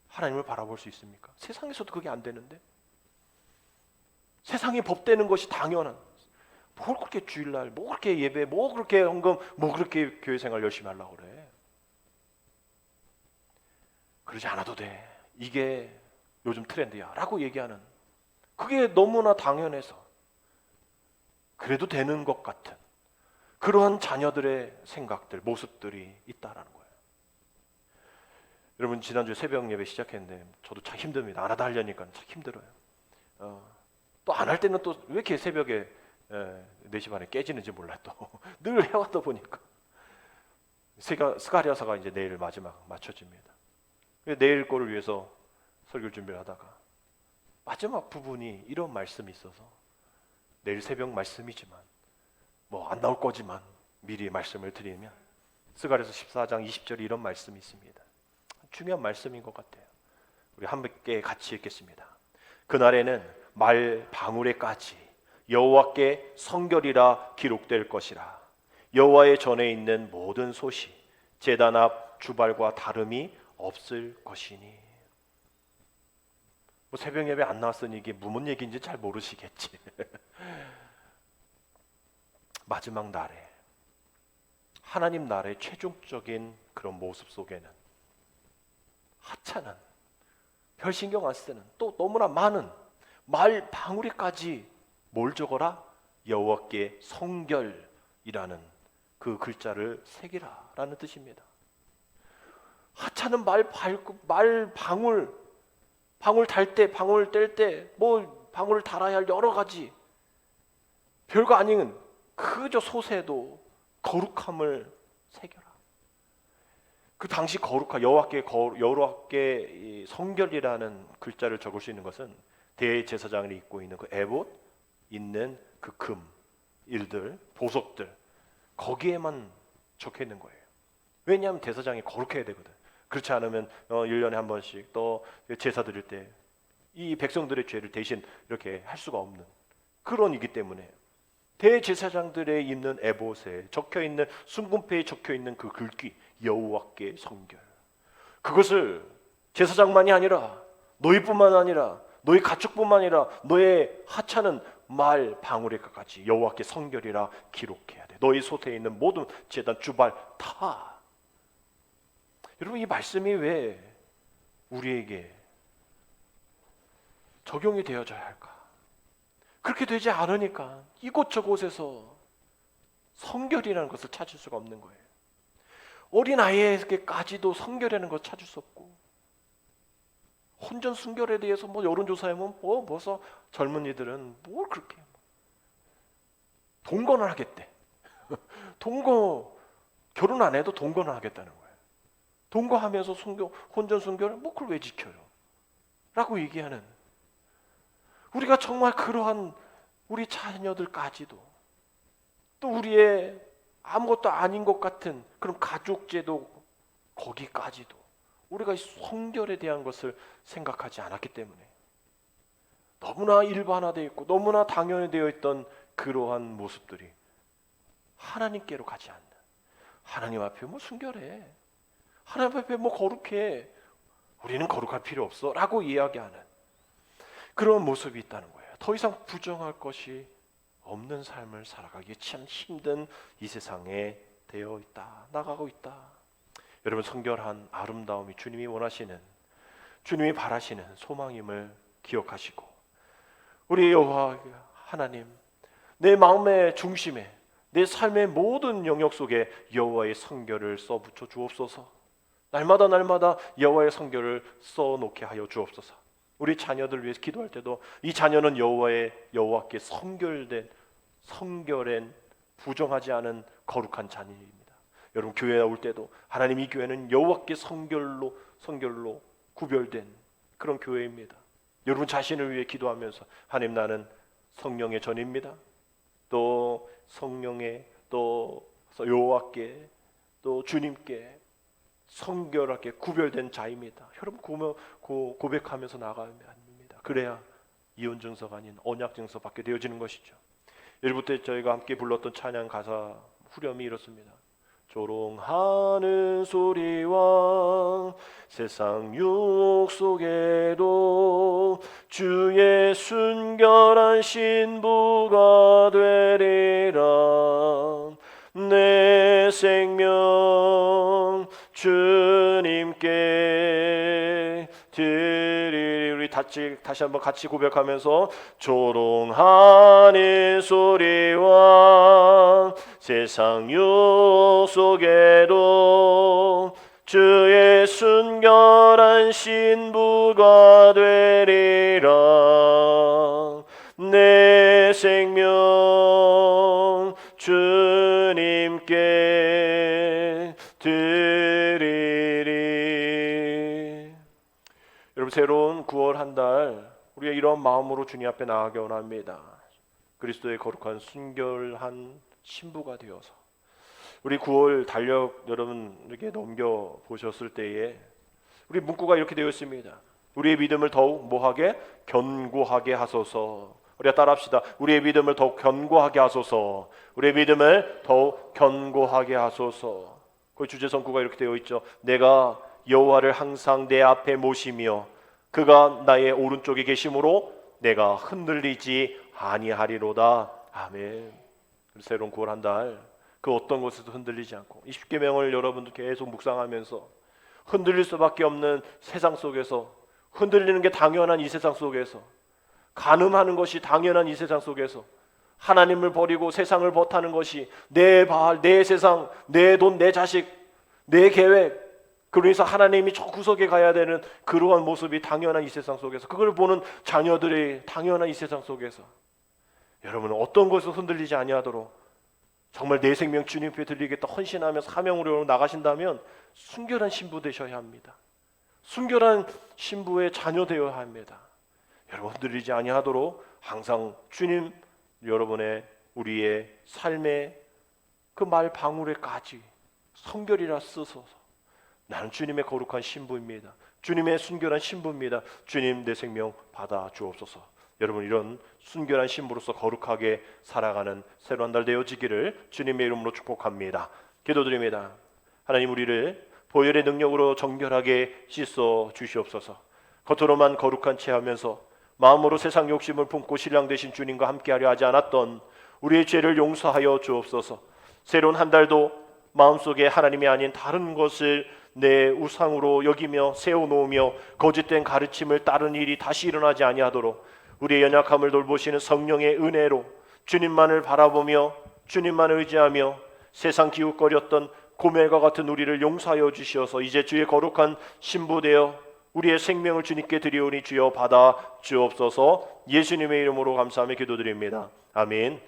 하나님을 바라볼 수 있습니까? 세상에서도 그게 안 되는데 세상에 법되는 것이 당연한 뭘 그렇게 주일날 뭐 그렇게 예배 뭐 그렇게 헌금 뭐 그렇게 교회 생활 열심히 하려고 그래. 그러지 않아도 돼. 이게 요즘 트렌드야 라고 얘기하는 그게 너무나 당연해서 그래도 되는 것 같은 그러한 자녀들의 생각들 모습들이 있다라는 거예요. 여러분 지난주에 새벽 예배 시작했는데 저도 참 힘듭니다. 안 하다 하려니까 참 힘들어요. 또 안 할 때는 또 왜 이렇게 새벽에 4시 반에 깨지는지 몰라 또 늘 해왔다 보니까 스가랴서가 이제 내일 마지막 맞춰집니다. 내일 거를 위해서 설교 준비를 하다가 마지막 부분이 이런 말씀이 있어서 내일 새벽 말씀이지만 뭐 안 나올 거지만 미리 말씀을 드리면 스가랴서 14장 20절에 이런 말씀이 있습니다. 중요한 말씀인 것 같아요. 우리 함께 같이 읽겠습니다. 그날에는 말 방울에까지 여호와께 성결이라 기록될 것이라. 여호와의 전에 있는 모든 소시 제단 앞 주발과 다름이 없을 것이니. 뭐 새벽 예배 안 나왔으니 이게 무슨 얘기인지 잘 모르시겠지. 마지막 날에 하나님 나라의 최종적인 그런 모습 속에는 하찮은 별 신경 안 쓰는 또 너무나 많은 말 방울이까지 뭘 적어라? 여호와께 성결이라는 그 글자를 새기라라는 뜻입니다. 하찮은 말 방울 달 때 방울 뗄 때 뭐 방울을 달아야 할 여러 가지 별거 아닌 그저 소새도 거룩함을 새겨라. 그 당시 여호와께 성결이라는 글자를 적을 수 있는 것은 대제사장이 입고 있는 그 에봇 있는 그 금 일들 보석들 거기에만 적혀 있는 거예요. 왜냐하면 대사장이 거룩해야 되거든. 그렇지 않으면 1년에 한 번씩 또 제사 드릴 때 이 백성들의 죄를 대신 이렇게 할 수가 없는 그런 이기 때문에 대제사장들의 입는 에봇에 적혀있는 순금패에 적혀있는 그 글귀 여호와께 성결 그것을 제사장만이 아니라 너희뿐만 아니라 너희 가축뿐만 아니라 너의 하찮은 말 방울에까지 여호와께 성결이라 기록해야 돼. 너희 소태에 있는 모든 제단 주발 다. 여러분 이 말씀이 왜 우리에게 적용이 되어져야 할까? 그렇게 되지 않으니까 이곳저곳에서 성결이라는 것을 찾을 수가 없는 거예요. 어린아이에게까지도 성결이라는 것을 찾을 수 없고 혼전 순결에 대해서 뭐 여론조사하면 뭐 벌써 젊은이들은 뭘 그렇게 동거는 하겠대. 동거 결혼 안 해도 동거는 하겠다는 거예요. 동거하면서 혼전 순결을 뭐 그걸 왜 지켜요? 라고 얘기하는 우리가 정말 그러한 우리 자녀들까지도 또 우리의 아무것도 아닌 것 같은 그런 가족제도 거기까지도 우리가 성결에 대한 것을 생각하지 않았기 때문에 너무나 일반화되어 있고 너무나 당연히 있던 그러한 모습들이 하나님께로 가지 않는 하나님 앞에 뭐 순결해 하나님 앞에 뭐 거룩해 우리는 거룩할 필요 없어 라고 이야기하는 그런 모습이 있다는 거예요. 더 이상 부정할 것이 없는 삶을 살아가기 참 힘든 이 세상에 되어 있다 나가고 있다. 여러분 성결한 아름다움이 주님이 원하시는 주님이 바라시는 소망임을 기억하시고 우리 여호와 하나님, 내 마음의 중심에, 내 삶의 모든 영역 속에 여호와의 성결을 써붙여 주옵소서. 날마다 여호와의 성결을 써놓게 하여 주옵소서. 우리 자녀들 위해서 기도할 때도 이 자녀는 여호와께 성결한 부정하지 않은 거룩한 자녀입니다. 여러분, 교회에 올 때도 하나님, 이 교회는 여호와께 성결로 구별된 그런 교회입니다. 여러분 자신을 위해 기도하면서 하나님, 나는 성령의 전입니다. 또 성령의, 또 여호와께, 또 주님께 성결하게 구별된 자입니다. 여러분 고백하면서 나가야 합니다. 그래야 이혼 증서가 아닌 언약 증서 받게 되어지는 것이죠. 예전부터 저희가 함께 불렀던 찬양 가사 후렴이 이렇습니다. 조롱하는 소리와 세상 유혹 속에도 주의 순결한 신부가 되리라. 내 생명 주님께 드리리. 우리 다시 한번 같이 고백하면서 조롱하는 소리와 세상 유혹 속에도 주의 순결한 신부가 되리라. 내 생명 주님께 드리리. 여러분, 새로운 9월 한 달 우리가 이런 마음으로 주님 앞에 나아가기 원합니다. 그리스도의 거룩한 순결한 신부가 되어서 우리 9월 달력 여러분에게 넘겨 보셨을 때에 우리 문구가 이렇게 되어 있습니다. 우리의 믿음을 더욱 뭐하게? 견고하게 하소서. 우리가 따라합시다. 우리의 믿음을 더욱 견고하게 하소서. 우리의 믿음을 더욱 견고하게 하소서. 그 주제 성구가 이렇게 되어 있죠. 내가 여호와를 항상 내 앞에 모시며 그가 나의 오른쪽에 계심으로 내가 흔들리지 아니하리로다. 아멘. 새로운 9월 한 달 그 어떤 것에도 흔들리지 않고 20계명을 여러분도 계속 묵상하면서 흔들릴 수밖에 없는 세상 속에서, 흔들리는 게 당연한 이 세상 속에서, 간음하는 것이 당연한 이 세상 속에서 하나님을 버리고 세상을 버타는 것이 내 발, 내 세상, 내 돈, 내 자식, 내 계획, 그래서 하나님이 저 구석에 가야 되는 그러한 모습이 당연한 이 세상 속에서, 그걸 보는 자녀들의 당연한 이 세상 속에서 여러분은 어떤 것을 흔들리지 아니하도록 정말 내 생명 주님 앞에 드리겠다 헌신하며 사명으로 나가신다면 순결한 신부 되셔야 합니다. 순결한 신부의 자녀 되어야 합니다. 여러분, 흔들리지 아니하도록 항상 주님, 여러분의 우리의 삶의 그 말 방울에까지 성결이라 쓰소서. 나는 주님의 거룩한 신부입니다. 주님의 순결한 신부입니다. 주님, 내 생명 받아 주옵소서. 여러분, 이런 순결한 신부로서 거룩하게 살아가는 새로운 한 달 되어지기를 주님의 이름으로 축복합니다. 기도드립니다. 하나님, 우리를 보혈의 능력으로 정결하게 씻어 주시옵소서. 겉으로만 거룩한 채 하면서 마음으로 세상 욕심을 품고 신랑 되신 주님과 함께하려 하지 않았던 우리의 죄를 용서하여 주옵소서. 새로운 한 달도 마음속에 하나님이 아닌 다른 것을 내 우상으로 여기며 세워놓으며 거짓된 가르침을 따르는 일이 다시 일어나지 아니하도록 우리의 연약함을 돌보시는 성령의 은혜로 주님만을 바라보며 주님만을 의지하며 세상 기웃거렸던 고멜과 같은 우리를 용서하여 주시어서 이제 주의 거룩한 신부 되어 우리의 생명을 주님께 드리오니 주여 받아 주옵소서. 예수님의 이름으로 감사하며 기도드립니다. 아멘.